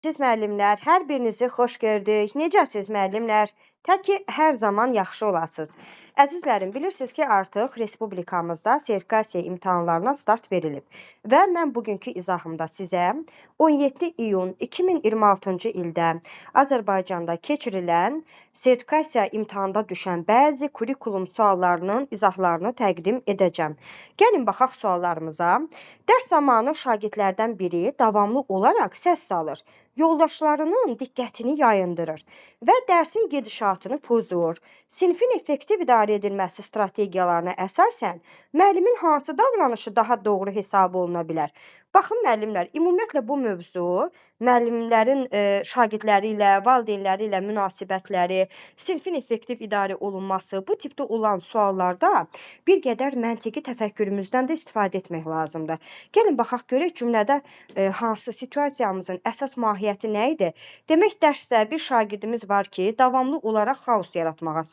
Siz müəllimlər, hər birinizi xoş gördük. Necəsiz müəllimlər? Tək ki, hər zaman yaxşı olasınız. Əzizlərim, bilirsiniz ki, artıq respublikamızda sertifikasiya imtahanlarına start verilib. Və mən bugünkü izahımda sizə 17 iyun 2026-cı ildə Azərbaycanda keçirilən sertifikasiya imtahanında düşən bəzi kurikulum suallarının izahlarını təqdim edəcəm. Gəlin baxaq suallarımıza. Dərs zamanı şagirdlərdən biri davamlı olaraq səs salır. Yoldaşlarının diqqətini yayındırır və dərsin gedişatını pozur. Sinfin effektiv idarə edilməsi strategiyalarına əsasən müəllimin hansı davranışı daha doğru hesab oluna bilər? Baxın müəllimlər, ümumiyyətlə bu mövzu müəllimlərin şagirdləri ilə, valideynləri ilə münasibətləri, sinfin effektiv idarə olunması, bu tipdə olan suallarda bir qədər məntiqi təfəkkürümüzdən də istifadə etmək lazımdır. Gəlin baxaq görək cümlədə hansı situasiyamızın əsas mahiyyəti nə idi? Demək dərsdə bir şagirdimiz var ki, davamlı olaraq xaos yaratmağa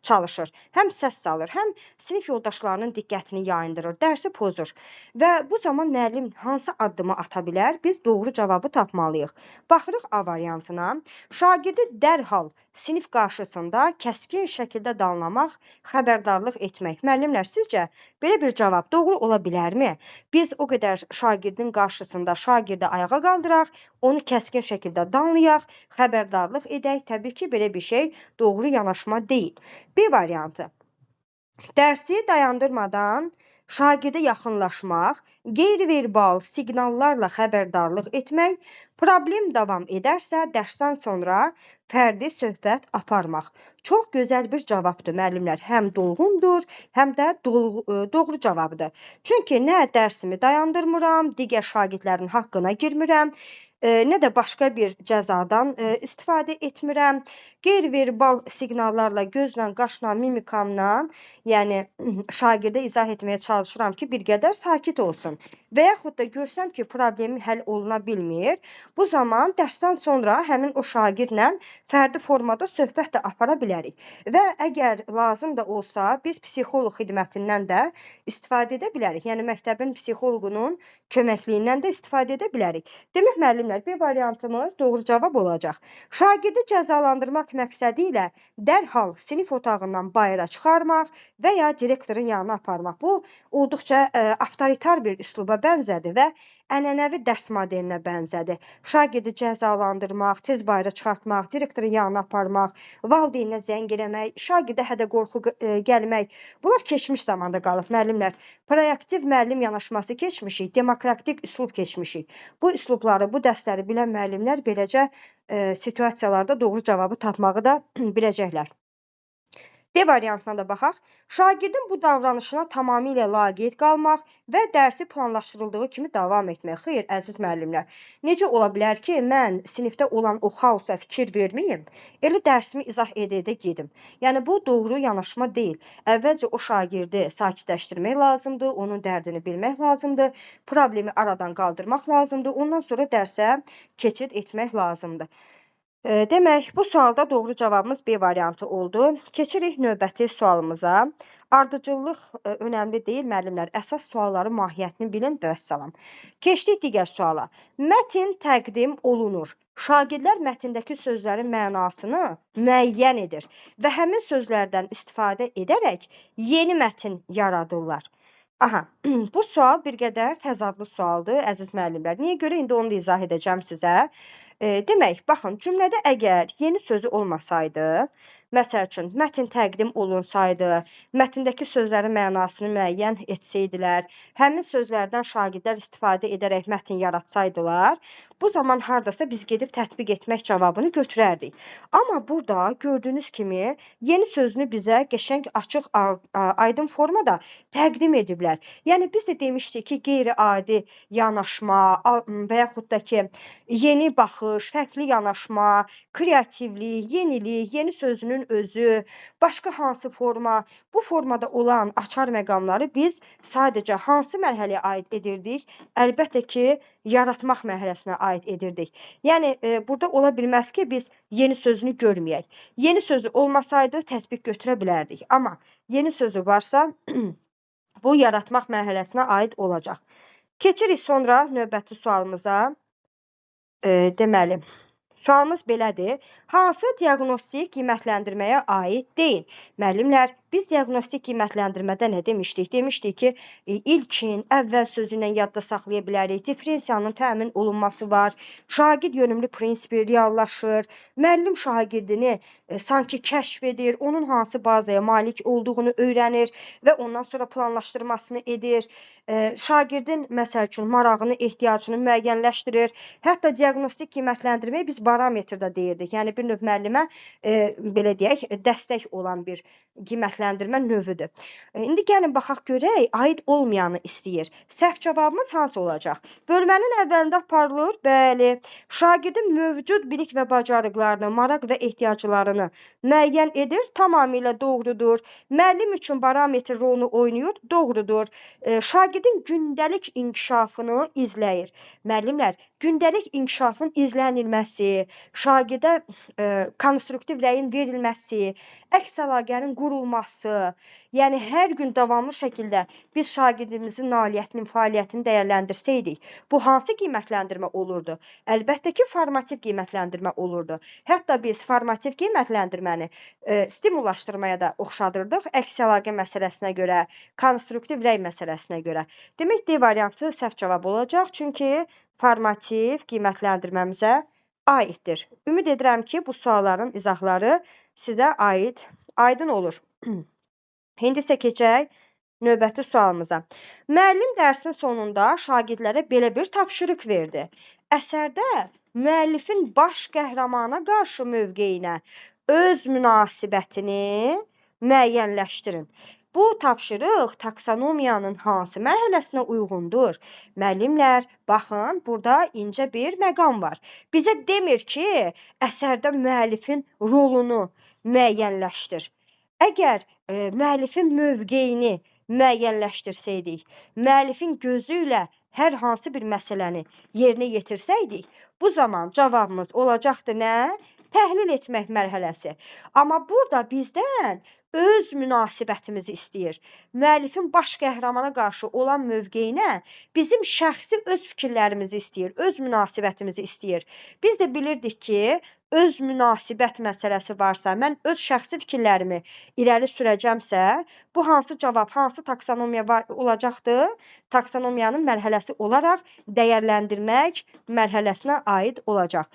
çalışır. Həm səs salır, həm sinif yoldaşlarının diqqətini yayındırır, dərsi pozur. Və bu zaman müəllim hansı addımı ata bilər? Biz doğru cavabı tapmalıyıq. Baxırıq A variantına. Şagirdi dərhal sinif qarşısında kəskin şəkildə danlamaq, xəbərdarlıq etmək. Müəllimlər, sizcə belə bir cavab doğru ola bilərmi? Biz o qədər şagirdin qarşısında şagirdi ayağa qaldıraq, onu kəskin şəkildə danlayaq, xəbərdarlıq edək. Təbii ki, belə bir şey doğru yanaşma deyil. B variantı. Dərsi dayandırmadan şagirdə yaxınlaşmaq, qeyri-verbal siqnallarla xəbərdarlıq etmək, problem davam edərsə dərsdən sonra fərdi söhbət aparmaq. Çox gözəl bir cavabdır müəllimlər. Həm dolğundur, həm də doğru cavabdır. Çünki nə dərsimi dayandırmıram, digər şagirdlərin haqqına girmirəm, nə də başqa bir cəzadan istifadə etmirəm. Qeyri-verbal siqnallarla, gözlə, qaşla, mimikamla, yəni şagirdə izah etməyə çalışıram ki, bir qədər sakit olsun. Və yaxud da görsəm ki, problemi həll oluna bilmir, bu zaman dərsdən sonra həmin o şagirdlə fərdi formada söhbət də apara bilərik. Və əgər lazım da olsa, biz psixoloq xidmətindən də istifadə edə bilərik. Yəni məktəbin psixoloqunun köməkliyindən də istifadə edə bilərik. Demək müəllimlər, bir variantımız doğru cavab olacaq. Şagirdi cəzalandırmaq məqsədi ilə dərhal sinif otağından bayıra çıxarmaq və ya direktorun yanına aparmaq. Bu olduqca avtoritar bir üsluba bənzədir və ənənəvi dərs modelinə bənzədir. Şagirdi cəzalandırmaq, tez bayıra çıxartmaq, direktorun yanına aparmaq, valideyninə zəng eləmək, şagirdə hədə-qorxu gəlmək. Bunlar keçmiş zamanda qalıb müəllimlər. Proaktiv müəllim yanaşması keçmişik, demokratik üslub keçmişik. Bu üslubları, bu dərsləri bilən müəllimlər beləcə situasiyalarda doğru cavabı tapmağı da biləcəklər. D variantına da baxaq. Şagirdin bu davranışına tamamilə laqeyd qalmaq və dərsi planlaşdırıldığı kimi davam etmək. Xeyr, əziz müəllimlər, necə ola bilər ki, mən sinifdə olan o xaosa fikir verməyim, elə dərsimi izah edə gedim. Yəni, bu doğru yanaşma deyil. Əvvəlcə o şagirdi sakitləşdirmək lazımdır, onun dərdini bilmək lazımdır, problemi aradan qaldırmaq lazımdır, ondan sonra dərsə keçid etmək lazımdır. Demək, bu sualda doğru cavabımız B variantı oldu. Keçirik növbəti sualımıza. Ardıcıllıq önəmli deyil, müəllimlər. Əsas sualların mahiyyətini bilin və vəssalam. Keçdik digər suala. Mətn təqdim olunur. Şagirdlər mətndəki sözlərin mənasını müəyyən edir və həmin sözlərdən istifadə edərək yeni mətn yaradırlar. Aha, bu sual bir qədər təzadlı sualdır, əziz müəllimlər. Niyə görə? İndi onu da izah edəcəm sizə. Demək, baxın, cümlədə əgər yeni sözü olmasaydı, məsəl üçün, mətn təqdim olunsaydı, mətndəki sözlərin mənasını müəyyən etsəydilər, həmin sözlərdən şagirdlər istifadə edərək mətn yaratsaydılar, bu zaman hardasa biz gedib tətbiq etmək cavabını götürərdik. Amma burada gördüyünüz kimi yeni sözünü bizə qəşəng, açıq, aydın formada təqdim ediblər. Yəni, biz də demişdik ki, qeyri-adi yanaşma və yaxud da ki, yeni baxış, fərqli yanaşma, kreativlik, yenilik, yeni sözünün özü, başqa hansı forma, bu formada olan açar məqamları biz sadəcə hansı mərhələyə aid edirdik? Əlbəttə ki, yaratmaq mərhələsinə aid edirdik. Yəni, burada ola bilməz ki, biz yeni sözünü görməyək. Yeni sözü olmasaydı tətbiq götürə bilərdik. Amma yeni sözü varsa, bu yaratmaq mərhələsinə aid olacaq. Keçirik sonra növbəti sualımıza. Deməli, sualımız belədir. Hansı diaqnostik qiymətləndirməyə aid deyil? Müəllimlər, biz diaqnostik qiymətləndirmədə nə demişdik? Demişdik ki, ilkin, əvvəl sözü ilə yadda saxlaya bilərik. Differensiyanın təmin olunması var. Şagird yönümlü prinsipi reallaşır. Müəllim şagirdini sanki kəşf edir, onun hansı bazaya malik olduğunu öyrənir və ondan sonra planlaşdırmasını edir. Şagirdin məsəl üçün marağını, ehtiyacını müəyyənləşdirir. Hətta diaqnostik qiymətləndirməyi biz barometrdə deyirdik. Yəni bir növ müəllimə belə deyək, dəstək olan bir qiymətləndirmə növüdür. İndi gəlin baxaq görək, aid olmayanı istəyir. Səhv cavabımız hansı olacaq? Bölmənin əvvəlində aparılır. Bəli. Şagirdin mövcud bilik və bacarıqlarını, maraq və ehtiyaclarını müəyyən edir. Tamamilə doğrudur. Müəllim üçün barometr rolunu oynayır. Doğrudur. Şagirdin gündəlik inkişafını izləyir. Müəllimlər, gündəlik inkişafın izlənilməsi, şagirdə konstruktiv rəyin verilməsi, əks əlaqənin qurulması, yəni hər gün davamlı şəkildə biz şagirdimizin nailiyyətinin, fəaliyyətini dəyərləndirsəydik, bu hansı qiymətləndirmə olurdu? Əlbəttə ki, formativ qiymətləndirmə olurdu. Hətta biz formativ qiymətləndirməni stimullaşdırmaya da oxşadırdıq, əks əlaqə məsələsinə görə, konstruktiv rəy məsələsinə görə. Demək, D variantı səhv cavab olacaq, çünki formativ qiymətləndirməmizə aiddir. Ümid edirəm ki, bu sualların izahları sizə aydın olur. İndi isə keçək növbəti sualımıza. Müəllim dərsin sonunda şagirdlərə belə bir tapşırıq verdi. Əsərdə müəllifin baş qəhrəmana qarşı mövqeyinə öz münasibətini müəyyənləşdirin. Bu tapşırıq taksonomiyanın hansı mərhələsinə uyğundur? Müəllimlər, baxın, burada incə bir məqam var. Bizə demir ki, əsərdə müəllifin rolunu müəyyənləşdir. Əgər müəllifin mövqeyini müəyyənləşdirsəydik, müəllifin gözü ilə hər hansı bir məsələni yerinə yetirsəydik, bu zaman cavabımız olacaqdı nə? Təhlil etmək mərhələsi. Amma burada bizdən öz münasibətimizi istəyir. Müəllifin baş qəhrəmana qarşı olan mövqeyinə bizim şəxsi öz fikirlərimizi istəyir, öz münasibətimizi istəyir. Biz də bilirdik ki, öz münasibət məsələsi varsa, mən öz şəxsi fikirlərimi irəli sürəcəmsə, bu hansı cavab, hansı taksonomiya olacaqdı? Taksonomiyanın mərhələsi olaraq dəyərləndirmək mərhələsinə aid olacaq.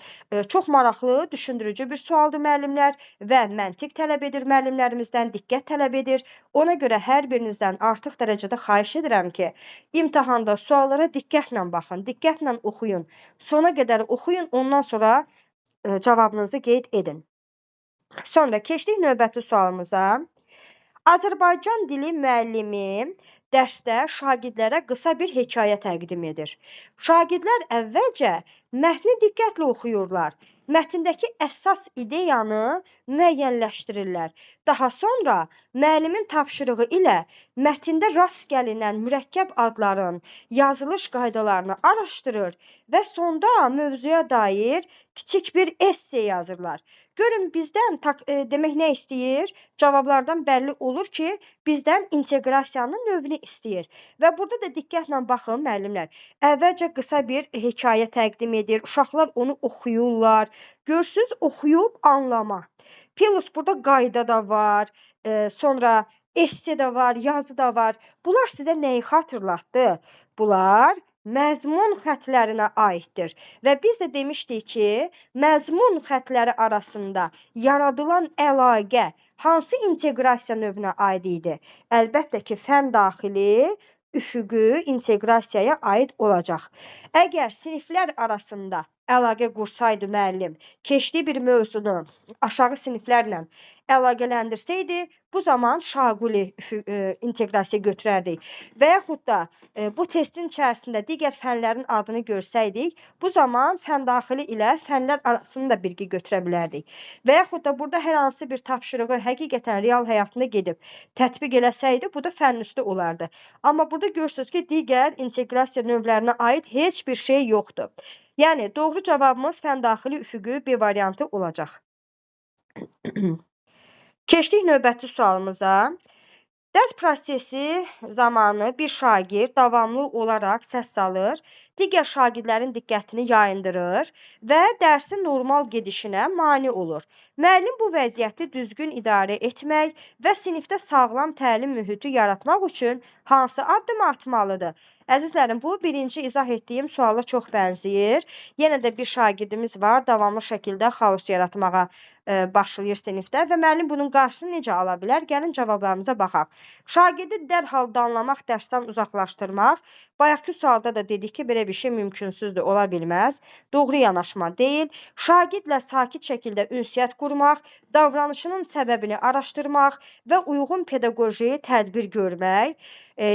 Çox maraqlı, düşündürücü bir sualdır müəllimlər və məntiq tələb edir müəllimlərimizdən, diqqət tələb edir. Ona görə hər birinizdən artıq dərəcədə xahiş edirəm ki, imtahanda suallara diqqətlə baxın, diqqətlə oxuyun. Sona qədər oxuyun, ondan sonra cavabınızı qeyd edin. Sonra keçdik növbəti sualımıza. Azərbaycan dili müəllimi dərsdə şagirdlərə qısa bir hekayə təqdim edir. Şagirdlər əvvəlcə mətni diqqətlə oxuyurlar. Mətndəki əsas ideyanı müəyyənləşdirirlər. Daha sonra müəllimin tapşırığı ilə mətndə rast gəlinən mürəkkəb adların yazılış qaydalarını araşdırır və sonda mövzuya dair kiçik bir esse yazırlar. Görün bizdən demək nə istəyir? Cavablardan bəlli olur ki, bizdən inteqrasiyanın növünü istəyir. Və burada da diqqətlə baxın müəllimlər. Əvvəlcə qısa bir hekayə təqdim edir. Uşaqlar onu oxuyurlar. Görsüz, oxuyub anlama. Plus burada qayda da var. Sonra esse də var, yazı da var. Bunlar sizə nəyi xatırlatdı? Bunlar məzmun xətlərinə aiddir. Və biz də demişdik ki, məzmun xətləri arasında yaradılan əlaqə hansı inteqrasiya növünə aid idi? Əlbəttə ki, fən daxili üfüqü inteqrasiyaya aid olacaq. Əgər siniflər arasında əlaqə qursaydı müəllim, keçdiyi bir mövzunu aşağı siniflərlə əlaqələndirsəydi, bu zaman şaquli inteqrasiya götürərdik. Və yaxud da bu testin içərisində digər fənlərin adını görsəydik, bu zaman fən daxili ilə fənlər arasını da birgə götürə bilərdik. Və yaxud da burada hər hansı bir tapşırığı həqiqətən real həyatında gedib tətbiq eləsəydi, bu da fənüstü olardı. Amma burada görürsünüz ki, digər inteqrasiya növlərinə aid heç bir şey yoxdur. Yəni, doğru cavabımız fən daxili üfüqü B variantı olacaq. Keçdik növbəti sualımıza. Dərs prosesi zamanı bir şagird davamlı olaraq səs salır, digər şagirdlərin diqqətini yayındırır və dərsin normal gedişinə mane olur. Müəllim bu vəziyyəti düzgün idarə etmək və sinifdə sağlam təlim mühiti yaratmaq üçün hansı addımı atmalıdır? Əzizlərim, bu birinci izah etdiyim suala çox bənzəyir. Yenə də bir şagirdimiz var, davamlı şəkildə xaos yaratmağa başlayır sinifdə və müəllim bunun qarşısını necə ala bilər? Gəlin cavablarımıza baxaq. Şagirdi dərhal danlamaq, dərsdən uzaqlaşdırmaq. Bayaqki sualda da dedik ki, belə bir şey mümkünsüzdür, ola bilməz. Doğru yanaşma deyil. Şagirdlə sakit şəkildə ünsiyyət qurmaq, davranışının səbəbini araşdırmaq və uyğun pedaqoji tədbir görmək.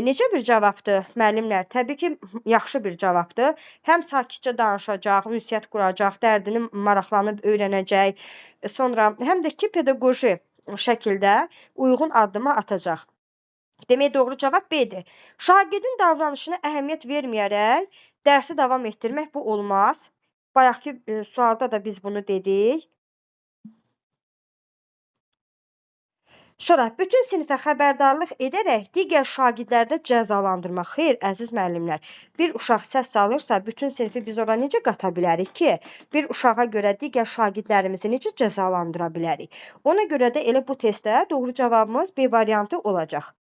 Necə bir cavabdır, müəllimlər? Təbii ki, yaxşı bir cavabdır. Həm sakitcə danışacaq, ünsiyyət quracaq, dərdini maraqlanıb öyrənəcək. Sonra həm də ki, pedaqoji şəkildə uyğun addımı atacaq. Demək, doğru cavab B-dir. Şagirdin davranışına əhəmiyyət verməyərək dərsi davam etdirmək bu olmaz. Bayaqki sualda da biz bunu dedik. Sonra bütün sinifə xəbərdarlıq edərək digər şagirdlərdə cəzalandırmaq. Xeyr, əziz müəllimlər, bir uşaq səs salırsa, bütün sinifi biz ora necə qata bilərik ki? Bir uşağa görə digər şagirdlərimizi necə cəzalandıra bilərik? Ona görə də elə bu testdə doğru cavabımız B variantı olacaq.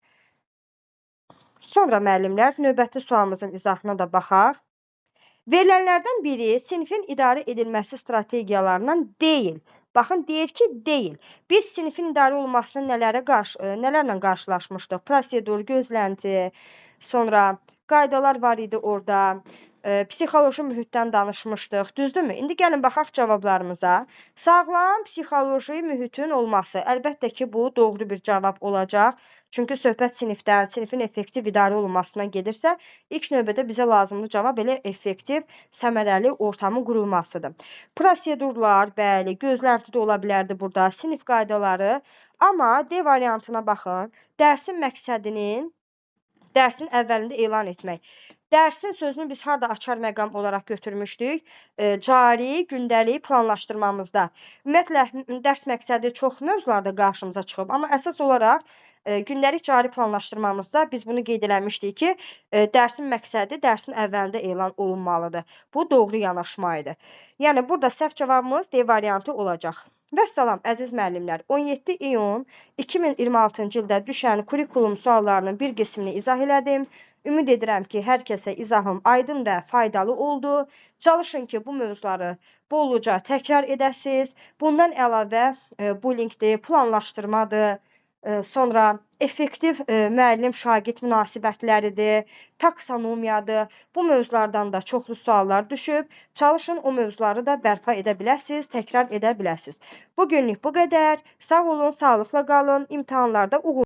Sonra müəllimlər, növbəti sualımızın izahına da baxaq. Verilənlərdən biri sinifin idarə edilməsi strategiyalarından deyil. Baxın, deyir ki, deyil. Biz sinifin idarə olunmasına nələrlə qarşılaşmışdıq? Prosedur, gözlənti, sonra qaydalar var idi orada. Psixoloji mühitdən danışmışdıq, düzdürmü? İndi gəlin baxaq cavablarımıza. Sağlam psixoloji mühitin olması. Əlbəttə ki, bu doğru bir cavab olacaq. Çünki söhbət sinifdən, sinifin effektiv idarə olunmasına gedirsə, ilk növbədə bizə lazımlı cavab elə effektiv, səmərəli ortamın qurulmasıdır. Prosedurlar, bəli, gözlənti də ola bilərdi burada, sinif qaydaları. Amma D variantına baxın, dərsin məqsədinin dərsin əvvəlində elan etmək. Dərsin sözünü biz harda açar məqam olaraq götürmüşdük? Cari, gündəlik planlaşdırmamızda. Ümumiyyətlə, dərs məqsədi çox mövzularda qarşımıza çıxıb, amma əsas olaraq gündəlik cari planlaşdırmamızda biz bunu qeyd eləmişdik ki, dərsin məqsədi dərsin əvvəlində elan olunmalıdır. Bu doğru yanaşma idi. Yəni, burada səhv cavabımız D variantı olacaq. Vəssalam, əziz müəllimlər, 17 iyun 2026-cı ildə düşən kurikulum suallarının bir qismini izah elədim. Ümid edirəm ki, hər kəsə izahım aydın və faydalı oldu. Çalışın ki, bu mövzuları bolluca təkrar edəsiniz. Bundan əlavə bullyingdir, planlaşdırmadır, sonra effektiv müəllim-şagird münasibətləridir, taksonomiyadır. Bu mövzulardan da çoxlu suallar düşüb. Çalışın o mövzuları da bərpa edə biləsiniz, təkrar edə biləsiniz. Bugünlük bu qədər. Sağ olun, sağlıqla qalın. İmtahanlarda uğur.